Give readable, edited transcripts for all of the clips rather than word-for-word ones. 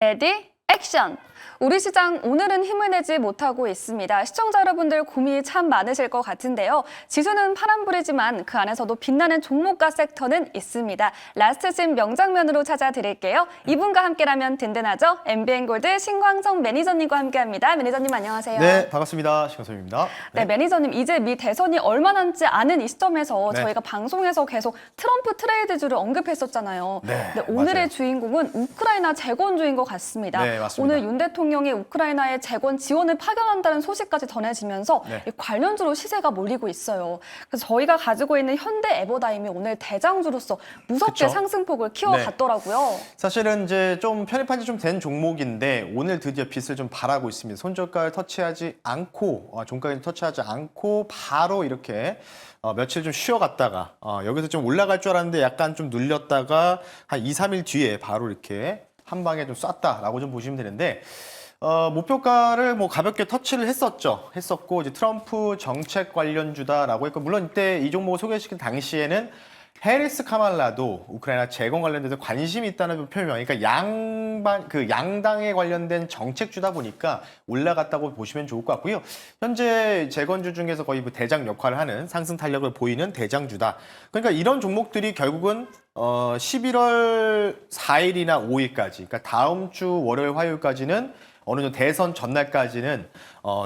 레디, 액션! 우리 시장 오늘은 힘을 내지 못하고 있습니다. 시청자 여러분들 고민이 참 많으실 것 같은데요. 지수는 파란불이지만 그 안에서도 빛나는 종목과 섹터는 있습니다. 라스트씬 명장면으로 찾아드릴게요. 이분과 함께라면 든든하죠? MBN골드 신광성 매니저님과 함께합니다. 매니저님 안녕하세요. 네, 반갑습니다. 신광성입니다. 네, 매니저님 이제 미 대선이 얼마 남지 않은 이 시점에서 네. 저희가 방송에서 계속 트럼프 트레이드주를 언급했었잖아요. 네, 오늘의 맞아요. 주인공은 우크라이나 재건주인 것 같습니다. 네, 맞습니다. 오늘 윤 대통령이 우크라이나의 재건 지원을 파견한다는 소식까지 전해지면서 네. 이 관련주로 시세가 몰리고 있어요. 그래서 저희가 가지고 있는 현대 에버다임이 오늘 대장주로서 무섭게 그쵸? 상승폭을 키워갔더라고요. 사실은 이제 좀 편입한 지 좀 된 종목인데 오늘 드디어 빛을 좀 발하고 있습니다. 손절가를 터치하지 않고 종가를 터치하지 않고 바로 이렇게 며칠 좀 쉬어갔다가 여기서 좀 올라갈 줄 알았는데 약간 좀 눌렸다가 한 2, 3일 뒤에 바로 이렇게 한 방에 좀 쐈다라고 좀 보시면 되는데 목표가를 뭐 가볍게 터치를 했었고 이제 트럼프 정책 관련주다라고 했고 물론 이때 이 종목을 소개시킨 당시에는 해리스 카말라도 우크라이나 재건 관련돼서 관심이 있다는 표명, 그러니까 양당에 관련된 정책주다 보니까 올라갔다고 보시면 좋을 것 같고요. 현재 재건주 중에서 거의 뭐 대장 역할을 하는 상승 탄력을 보이는 대장주다. 그러니까 이런 종목들이 결국은 11월 4일이나 5일까지, 그러니까 다음 주 월요일, 화요일까지는 어느 정도 대선 전날까지는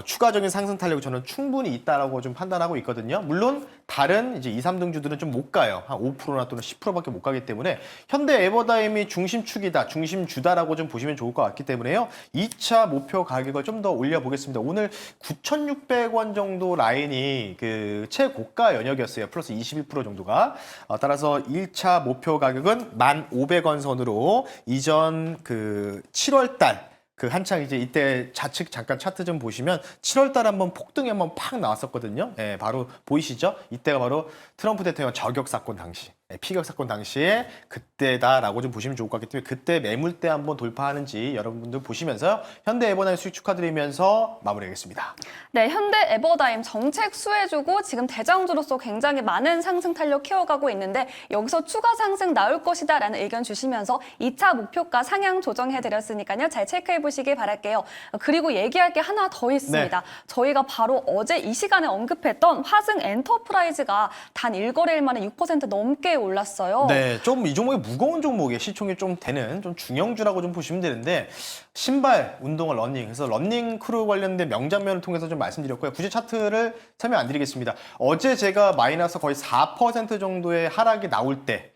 추가적인 상승 탄력이 저는 충분히 있다라고 좀 판단하고 있거든요. 물론 다른 이제 2, 3등주들은 좀 못 가요. 한 5%나 또는 10%밖에 못 가기 때문에 현대 에버다임이 중심축이다, 중심주다라고 좀 보시면 좋을 것 같기 때문에요. 2차 목표 가격을 좀 더 올려보겠습니다. 오늘 9,600원 정도 라인이 그 최고가 연역이었어요. 플러스 21% 정도가. 따라서 1차 목표 가격은 1,500원 선으로 이전 그 7월 달 그 한창 이제 이때 좌측 잠깐 차트 좀 보시면 7월 달에 한번 폭등이 한번 팍 나왔었거든요. 예, 바로 보이시죠? 이때가 바로 트럼프 대통령 저격 사건 당시, 피격 사건 당시에 그때다라고 좀 보시면 좋을 것 같기 때문에 그때 매물대 한번 돌파하는지 여러분들 보시면서 현대 에버다임 수익 축하드리면서 마무리하겠습니다. 네, 현대 에버다임 정책 수혜주고 지금 대장주로서 굉장히 많은 상승 탄력 키워가고 있는데 여기서 추가 상승 나올 것이다라는 의견 주시면서 2차 목표가 상향 조정해드렸으니까요. 잘 체크해보시길 바랄게요. 그리고 얘기할 게 하나 더 있습니다. 네. 저희가 바로 어제 이 시간에 언급했던 화승 엔터프라이즈가 단 1거래일 만에 6% 넘게 올랐어요. 네, 좀 이 종목이 무거운 종목이에요. 시총이 좀 되는 좀 중형주라고 좀 보시면 되는데 신발, 운동화, 러닝, 그래서 러닝 크루 관련된 명장면을 통해서 좀 말씀드렸고요. 굳이 차트를 설명 안 드리겠습니다. 어제 제가 마이너스 거의 4% 정도의 하락이 나올 때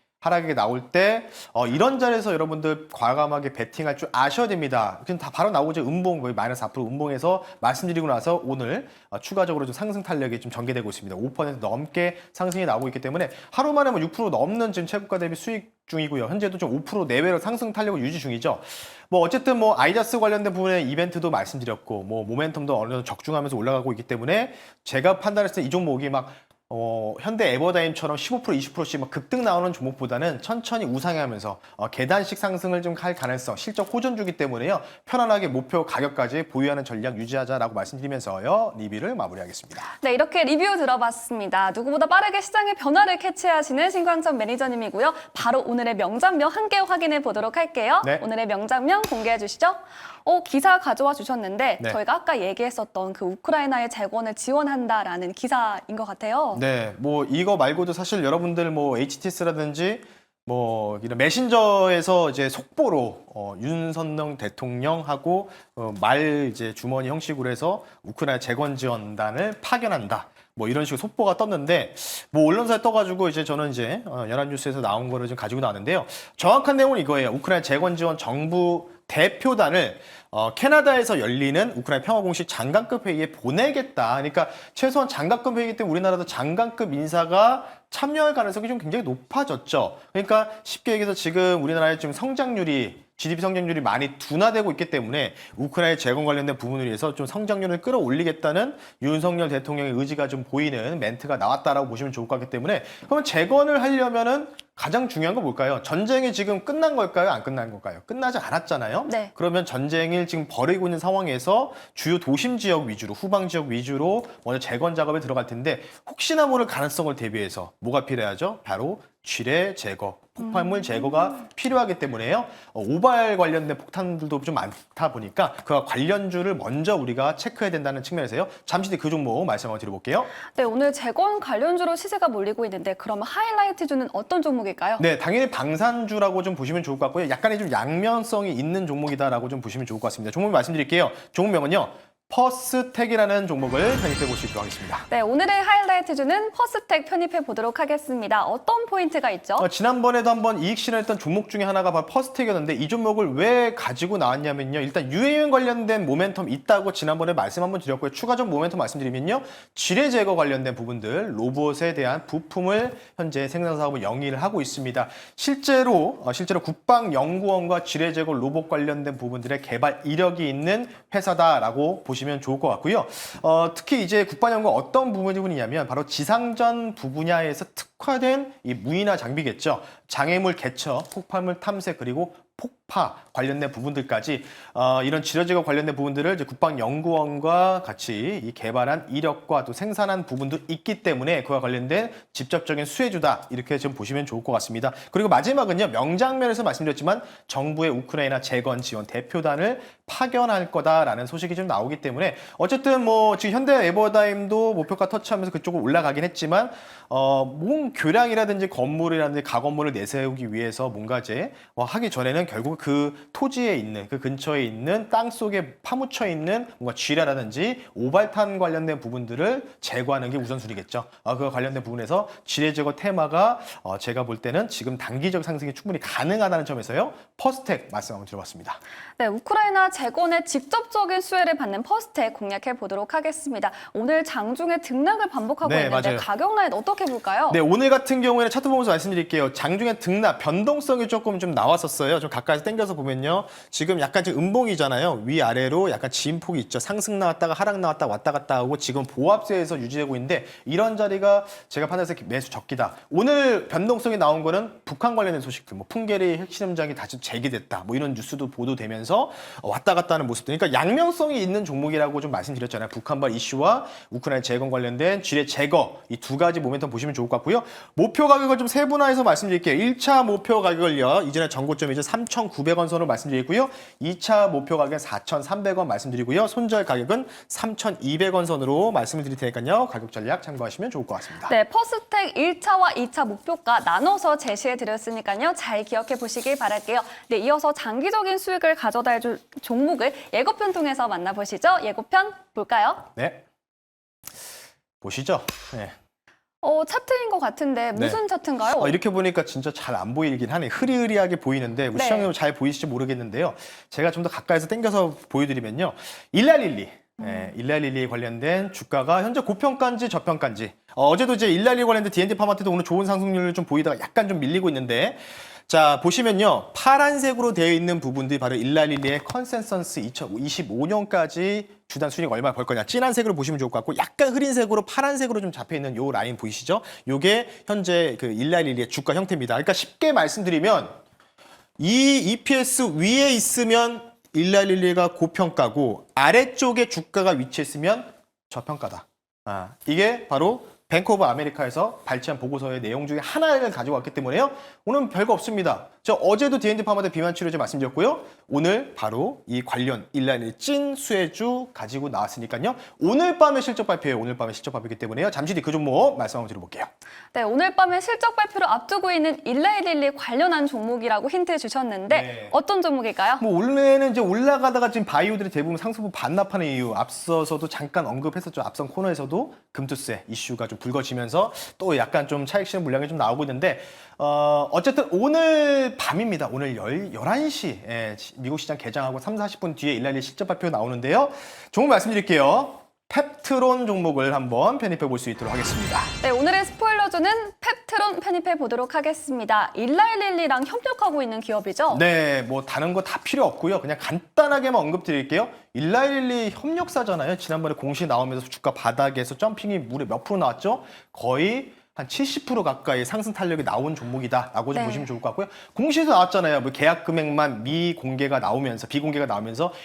이런 자리에서 여러분들 과감하게 베팅할 줄 아셔야 됩니다. 그냥 다 바로 나오죠. 음봉 거의 마이너스 4% 음봉에서 말씀드리고 나서 오늘 추가적으로 좀 상승 탄력이 좀 전개되고 있습니다. 5% 넘게 상승이 나오고 있기 때문에 하루 만에 뭐 6% 넘는 지금 최고가 대비 수익 중이고요. 현재도 좀 5% 내외로 상승 탄력을 유지 중이죠. 뭐 어쨌든 뭐 아이다스 관련된 부분에 이벤트도 말씀드렸고 뭐 모멘텀도 어느 정도 적중하면서 올라가고 있기 때문에 제가 판단했을 때 이 종목이 막 현대 에버다임처럼 15% 20%씩 막 급등 나오는 종목보다는 천천히 우상향하면서 계단식 상승을 좀 할 가능성, 실적 호전주기 때문에요. 편안하게 목표 가격까지 보유하는 전략 유지하자라고 말씀드리면서요. 리뷰를 마무리하겠습니다. 네, 이렇게 리뷰 들어봤습니다. 누구보다 빠르게 시장의 변화를 캐치하시는 신광천 매니저님이고요. 바로 오늘의 명장면 함께 확인해 보도록 할게요. 네. 오늘의 명장면 공개해 주시죠. 기사 가져와 주셨는데 네. 저희가 아까 얘기했었던 그 우크라이나의 재건을 지원한다라는 기사인 것 같아요. 네, 뭐 이거 말고도 사실 여러분들 뭐 HTS라든지 뭐 이런 메신저에서 이제 속보로 윤석열 대통령하고 말 이제 주머니 형식으로 해서 우크라이나 재건 지원단을 파견한다. 뭐 이런 식으로 속보가 떴는데 뭐 언론사에 떠가지고 이제 저는 이제 연합뉴스에서 나온 거를 좀 가지고 나왔는데요. 정확한 내용은 이거예요. 우크라이나 재건 지원 정부 대표단을 캐나다에서 열리는 우크라이나 평화공식 장관급 회의에 보내겠다. 그러니까 최소한 장관급 회의이기 때문에 우리나라도 장관급 인사가 참여할 가능성이 좀 굉장히 높아졌죠. 그러니까 쉽게 얘기해서 지금 우리나라의 지금 GDP 성장률이 많이 둔화되고 있기 때문에 우크라이나 재건 관련된 부분을 위해서 좀 성장률을 끌어올리겠다는 윤석열 대통령의 의지가 좀 보이는 멘트가 나왔다라고 보시면 좋을 것 같기 때문에 그러면 재건을 하려면은 가장 중요한 건 뭘까요? 전쟁이 지금 끝난 걸까요? 안 끝난 걸까요? 끝나지 않았잖아요. 네. 그러면 전쟁을 지금 벌이고 있는 상황에서 주요 도심 지역 위주로, 후방 지역 위주로 먼저 재건 작업에 들어갈 텐데 혹시나 모를 가능성을 대비해서 뭐가 필요하죠? 바로 지뢰 제거, 폭발물 제거가 필요하기 때문에요. 오발 관련된 폭탄들도 좀 많다 보니까 그와 관련주를 먼저 우리가 체크해야 된다는 측면에서요. 잠시 뒤 그 종목 말씀 한번 드려볼게요. 네, 오늘 재건 관련주로 시세가 몰리고 있는데 그러면 하이라이트주는 어떤 종목일까요? 네, 당연히 방산주라고 좀 보시면 좋을 것 같고요. 약간의 좀 양면성이 있는 종목이다라고 좀 보시면 좋을 것 같습니다. 종목 말씀드릴게요. 종목명은요. 퍼스텍이라는 종목을 편입해 볼 수 있도록 하겠습니다. 네, 오늘의 하이라이트주는 퍼스텍 편입해 보도록 하겠습니다. 어떤 포인트가 있죠? 지난번에도 한번 이익 실현했던 종목 중에 하나가 바로 퍼스텍이었는데 이 종목을 왜 가지고 나왔냐면요. 일단 유해윤 관련된 모멘텀 있다고 지난번에 말씀 한번 드렸고요. 추가적 모멘텀 말씀드리면요. 지뢰 제거 관련된 부분들, 로봇에 대한 부품을 현재 생산 사업을 영위를 하고 있습니다. 실제로 국방연구원과 지뢰 제거 로봇 관련된 부분들의 개발 이력이 있는 회사다라고 보시면 좋을 것 같고요. 특히 이제 국방연구가 어떤 부분이냐면 바로 지상전 분야에서 특화된 이 무인화 장비겠죠. 장애물 개척, 폭발물 탐색 그리고 폭파 관련된 부분들까지 이런 지뢰 제거 관련된 부분들을 이제 국방연구원과 같이 이 개발한 이력과 또 생산한 부분도 있기 때문에 그와 관련된 직접적인 수혜주다 이렇게 좀 보시면 좋을 것 같습니다. 그리고 마지막은요 명장면에서 말씀드렸지만 정부의 우크라이나 재건 지원 대표단을 파견할 거다라는 소식이 좀 나오기 때문에 어쨌든 뭐 지금 현대 에버다임도 목표가 터치하면서 그쪽으로 올라가긴 했지만 뭔 교량이라든지 건물이라든지 가건물을 내세우기 위해서 뭔가 이제 하기 전에는 결국 그 토지에 있는 그 근처에 있는 땅 속에 파묻혀 있는 뭔가 지뢰라든지 오발탄 관련된 부분들을 제거하는 게 우선순위겠죠. 그와 관련된 부분에서 지뢰 제거 테마가 제가 볼 때는 지금 단기적 상승이 충분히 가능하다는 점에서요. 퍼스텍 말씀 한번 드려봤습니다. 네, 우크라이나 재건에 직접적인 수혜를 받는 퍼스텍 공략해 보도록 하겠습니다. 오늘 장중에 등락을 반복하고 네, 있는데 맞아요. 가격 라인 어떻게 볼까요? 네, 오늘 같은 경우에는 차트 보면서 말씀드릴게요. 장중에 등락, 변동성이 조금 좀 나왔었어요. 좀 가까이서 당겨서 보면요. 지금 약간 지금 음봉이잖아요. 위아래로 약간 지음폭이 있죠. 상승 나왔다가 하락 나왔다 왔다 갔다 하고 지금 보합세에서 유지되고 있는데 이런 자리가 제가 판단해서 매수 적기다. 오늘 변동성이 나온 거는 북한 관련된 소식들, 뭐 풍계리 핵실험장이 다시 재개됐다. 뭐 이런 뉴스도 보도되면서 왔다 갔다 하는 모습들. 그러니까 양면성이 있는 종목이라고 좀 말씀드렸잖아요. 북한발 이슈와 우크라이나 재건 관련된 지뢰 제거 이 두 가지 모멘텀 보시면 좋을 것 같고요. 목표 가격을 좀 세분화해서 말씀드릴게요. 1차 목표 가격을요. 이전에 전고점이죠. 3,900원 선으로 말씀드리고요. 2차 목표 가격은 4,300원 말씀드리고요. 손절 가격은 3,200원 선으로 말씀을 드릴 테니까요. 가격 전략 참고하시면 좋을 것 같습니다. 네, 퍼스텍 1차와 2차 목표가 나눠서 제시해 드렸으니까요. 잘 기억해 보시길 바랄게요. 네, 이어서 장기적인 수익을 가져다 줄 종목을 예고편 통해서 만나보시죠. 예고편 볼까요? 네. 보시죠. 네. 차트인 것 같은데 무슨 차트인가요? 이렇게 보니까 진짜 잘 안 보이긴 하네. 흐리흐리하게 보이는데 네. 시청자분 잘 보이실지 모르겠는데요. 제가 좀 더 가까이서 당겨서 보여드리면요. 일랄릴리. 네, 일랄릴리에 관련된 주가가 현재 고평가인지 저평가인지. 어제도 이제 일랄릴리 관련된 D&D 파마트도 오늘 좋은 상승률을 좀 보이다가 약간 좀 밀리고 있는데 자 보시면요. 파란색으로 되어 있는 부분들이 바로 일랄릴리의 컨센서스 2025년까지 주당 수익 얼마 벌 거냐. 진한 색으로 보시면 좋을 것 같고 약간 흐린 색으로 파란색으로 좀 잡혀 있는 요 라인 보이시죠? 요게 현재 그 일랄릴리의 주가 형태입니다. 그러니까 쉽게 말씀드리면 이 EPS 위에 있으면 일랄릴리가 고평가고 아래쪽에 주가가 위치했으면 저평가다. 이게 바로 뱅크 오브 아메리카에서 발췌한 보고서의 내용 중에 하나를 가지고 왔기 때문에요. 오늘 별거 없습니다. 저 어제도 D&D 파마드 비만 치료제 말씀드렸고요. 오늘 바로 이 관련 일랄릴리 찐 수혜주 가지고 나왔으니까요. 오늘 밤에 실적 발표예요. 오늘 밤에 실적 발표이기 때문에요. 잠시 뒤 그 종목 말씀 한번 드려볼게요. 네, 오늘 밤에 실적 발표를 앞두고 있는 일라일릴리 관련한 종목이라고 힌트 주셨는데 네. 어떤 종목일까요? 뭐 원래는 이제 올라가다가 지금 바이오들이 대부분 상승분 반납하는 이유 앞서서도 잠깐 언급했었죠. 앞선 코너에서도 금투세 이슈가 좀 불거지면서 또 약간 좀 차익 실현 물량이 좀 나오고 있는데 어쨌든 오늘 밤입니다. 오늘 11시 미국 시장 개장하고 3, 40분 뒤에 일랄리 실적 발표 나오는데요. 종목 말씀드릴게요. 펩트론 종목을 한번 편입해 볼 수 있도록 하겠습니다. 네, 오늘의 스포일러주는 펩트론 편입해 보도록 하겠습니다. 일라일릴리랑 협력하고 있는 기업이죠? 네, 뭐 다른 거 다 필요 없고요. 그냥 간단하게만 언급 드릴게요. 일라일리 협력사잖아요. 지난번에 공시 나오면서 주가 바닥에서 점핑이 무려 몇 프로 나왔죠? 거의 한 70% 가까이 상승 탄력이 나온 종목이다라고 좀 네. 보시면 좋을 것 같고요. 공시에서 나왔잖아요. 뭐 계약 금액만 비공개가 나오면서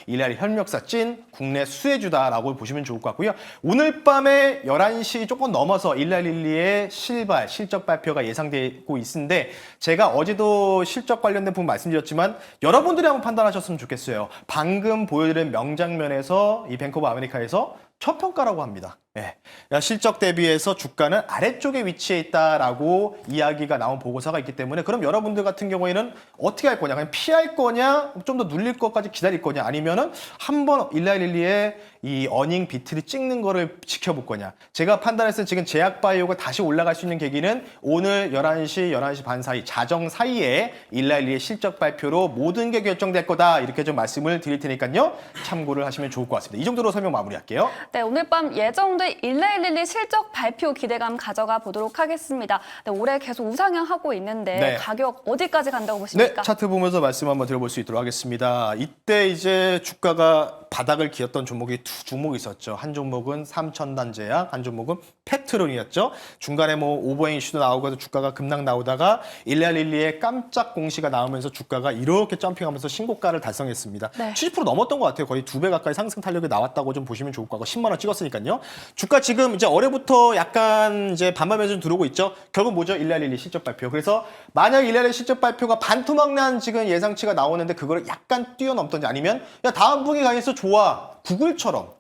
일라리 협력사 찐 국내 수혜주다라고 보시면 좋을 것 같고요. 오늘 밤에 11시 조금 넘어서 일라릴리의 실적 발표가 예상되고 있는데 제가 어제도 실적 관련된 부분 말씀드렸지만 여러분들이 한번 판단하셨으면 좋겠어요. 방금 보여드린 명장면에서 이 뱅크 오브 아메리카에서 첫 평가라고 합니다. 예. 실적 대비해서 주가는 아래쪽에 위치해 있다라고 이야기가 나온 보고서가 있기 때문에 그럼 여러분들 같은 경우에는 어떻게 할 거냐? 그냥 피할 거냐? 좀 더 눌릴 것까지 기다릴 거냐? 아니면은 한번 일라릴리의 이 어닝 비트를 찍는 거를 지켜볼 거냐? 제가 판단했을 때 지금 제약바이오가 다시 올라갈 수 있는 계기는 오늘 11시 반 사이 자정 사이에 일라릴리의 실적 발표로 모든 게 결정될 거다. 이렇게 좀 말씀을 드릴 테니까요. 참고를 하시면 좋을 것 같습니다. 이 정도로 설명 마무리할게요. 네, 오늘 밤 예정된 일라일릴리 실적 발표 기대감 가져가 보도록 하겠습니다. 네, 올해 계속 우상향하고 있는데 네. 가격 어디까지 간다고 네, 보십니까? 차트 보면서 말씀 한번 들어볼 수 있도록 하겠습니다. 이때 이제 주가가 바닥을 기었던 종목이 두 종목이 있었죠. 한 종목은 삼천단 제약, 한 종목은 페트론이었죠. 중간에 뭐 오버행 이슈도 나오고 해서 주가가 급락 나오다가 일라릴리의 깜짝 공시가 나오면서 주가가 이렇게 점핑하면서 신고가를 달성했습니다. 네. 70% 넘었던 것 같아요. 거의 2배 가까이 상승 탄력이 나왔다고 좀 보시면 좋을 것 같고 10만 원 찍었으니까요. 주가 지금 이제 어제부터 약간 이제 반반면서 좀 들어오고 있죠. 결국 뭐죠? 일라릴리 실적 발표. 그래서 만약 일라릴리 실적 발표가 반토막난 지금 예상치가 나오는데 그거를 약간 뛰어넘던지 아니면 야 다음 분기 가이던스 좋아.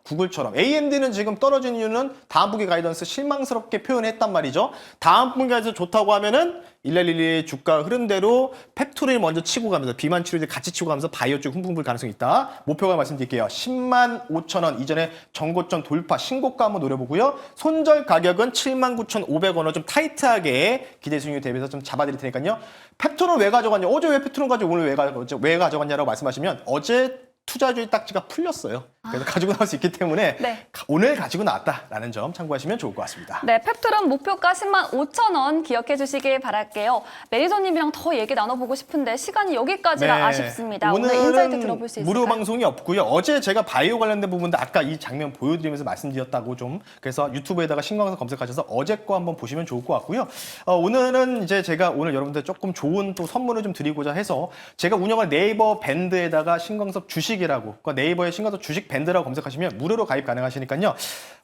구글처럼 AMD는 지금 떨어진 이유는 다음 분기 가이던스 실망스럽게 표현했단 말이죠. 다음 분기 가이던스 좋다고 하면은 일라릴리의 주가 흐름대로 펩토린을 먼저 치고 가면서 비만 치료제 같이 치고 가면서 바이오 쪽 흥분 불 가능성이 있다. 목표가 말씀드릴게요. 10만 5천 원 이전에 정고점 돌파 신고가 한번 노려보고요. 손절 가격은 79,500원을 좀 타이트하게 기대 수익률 대비해서 좀 잡아드릴 테니까요. 펩토린 왜 가져갔냐? 어제 왜 펩토린 가지고 오늘 왜 가져갔냐라고 말씀하시면 어제 투자주의 딱지가 풀렸어요. 그래서 가지고 나올 수 있기 때문에 네. 오늘 가지고 나왔다라는 점 참고하시면 좋을 것 같습니다. 네, 펩트론 목표가 10만 5천 원 기억해 주시길 바랄게요. 매니저님이랑 더 얘기 나눠보고 싶은데 시간이 여기까지라 아쉽습니다. 오늘 인사이트 들어볼 수 있을까요? 무료 방송이 없고요. 어제 제가 바이오 관련된 부분도 아까 이 장면 보여드리면서 말씀드렸다고 좀 그래서 유튜브에다가 신광선 검색하셔서 어제 거 한번 보시면 좋을 것 같고요. 오늘은 이제 제가 오늘 여러분들 조금 좋은 또 선물을 좀 드리고자 해서 제가 운영한 네이버 밴드에다가 신광섭 주식이라고 그러니까 네이버에 신광섭 주식 밴드라고 검색하시면 무료로 가입 가능하시니까요.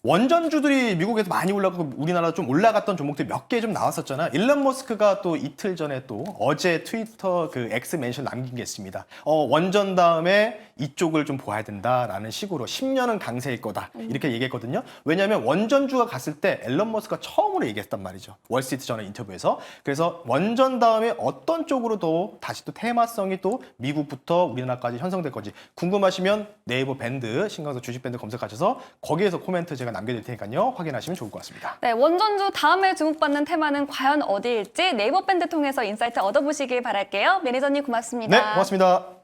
원전주들이 미국에서 많이 올라가고 우리나라 좀 올라갔던 종목들 몇 개 좀 나왔었잖아요. 일론 머스크가 또 이틀 전에 또 어제 트위터 그 X 멘션 남긴 게 있습니다. 원전 다음에 이쪽을 좀 보아야 된다라는 식으로 10년은 강세일 거다 이렇게 얘기했거든요. 왜냐하면 원전주가 갔을 때 일론 머스크가 처음으로 얘기했단 말이죠. 월스트리트 저널 인터뷰에서. 그래서 원전 다음에 어떤 쪽으로도 다시 또 테마성이 또 미국부터 우리나라까지 형성될 건지 궁금하시면 네이버 밴드 신광섭 주식 밴드 검색하셔서 거기에서 코멘트 제가 남겨드릴 테니까요. 확인하시면 좋을 것 같습니다. 네, 원전주 다음에 주목받는 테마는 과연 어디일지 네이버 밴드 통해서 인사이트 얻어보시길 바랄게요. 매니저님 고맙습니다. 네, 고맙습니다.